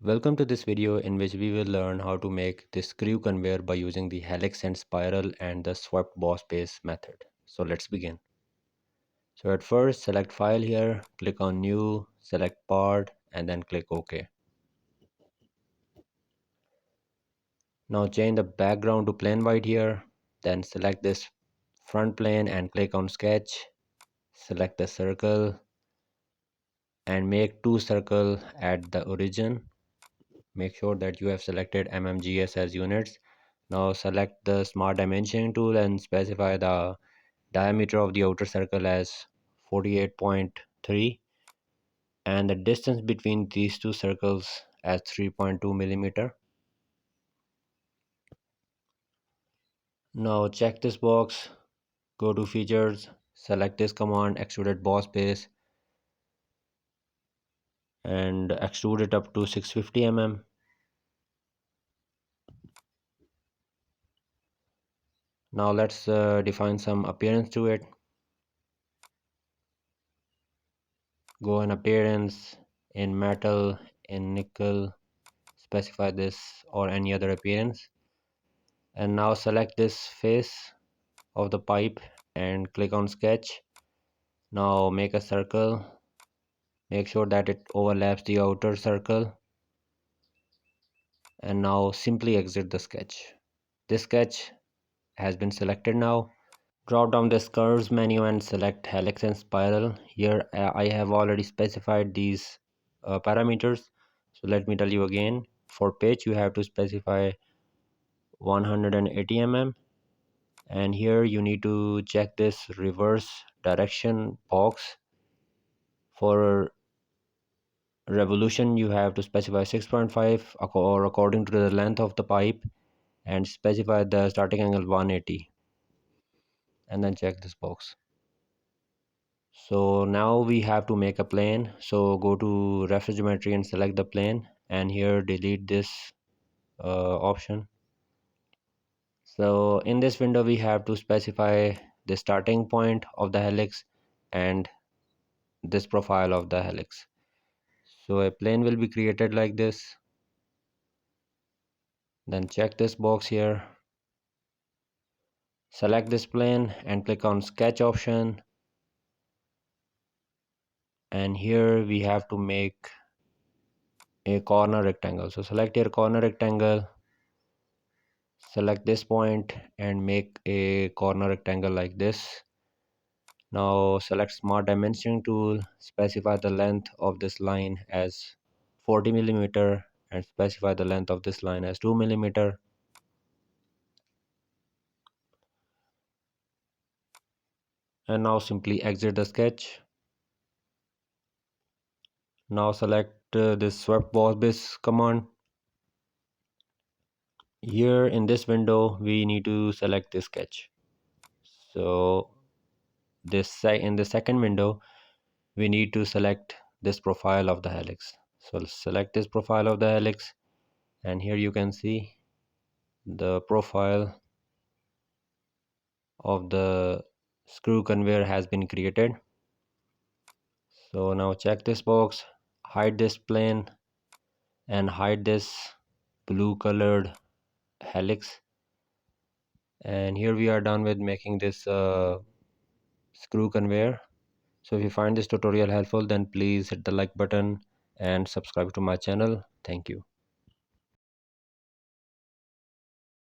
Welcome to this video in which we will learn how to make the screw conveyor by using the helix and spiral and the swept boss base method. So let's begin. So at first select file here, click on new, select part and then click OK. Now change the background to plain white here, then select this front plane and click on sketch, select the circle and make two circles at the origin. Make sure that you have selected mmgs as units. Now select the smart dimensioning tool and specify the diameter of the outer circle as 48.3 and the distance between these two circles as 3.2 millimeter. Now check this box, go to features, select this command extruded boss base and extrude it up to 650 mm. Now let's define some appearance to it. Go in appearance, in metal, in nickel, specify this or any other appearance, and now select this face of the pipe and click on sketch. Now make a circle, make sure that it overlaps the outer circle, and now simply exit the sketch. This sketch has been selected. Now drop down this curves menu and select helix and spiral. Here I have already specified these parameters, so let me tell you again. For pitch you have to specify 180 mm, and here you need to check this reverse direction box. For revolution you have to specify 6.5 or according to the length of the pipe, and specify the starting angle 180 and then check this box. So now we have to make a plane, so go to reference geometry and select the plane, and here delete this option. So in this window we have to specify the starting point of the helix and this profile of the helix. So a plane will be created like this. Then check this box here, select this plane and click on sketch option, and here we have to make a corner rectangle. So select your corner rectangle, select this point and make a corner rectangle like this. Now select smart dimensioning tool, specify the length of this line as 40 millimeter and specify the length of this line as 2 millimeter. And now simply exit the sketch. Now select this swept boss base command. Here in this window we need to select this sketch. So in the second window we need to select this profile of the helix. So select this profile of the helix, and here you can see the profile of the screw conveyor has been created. So now check this box, hide this plane and hide this blue colored helix, and here we are done with making this screw conveyor. So if you find this tutorial helpful, then please hit the like button and subscribe to my channel. Thank you.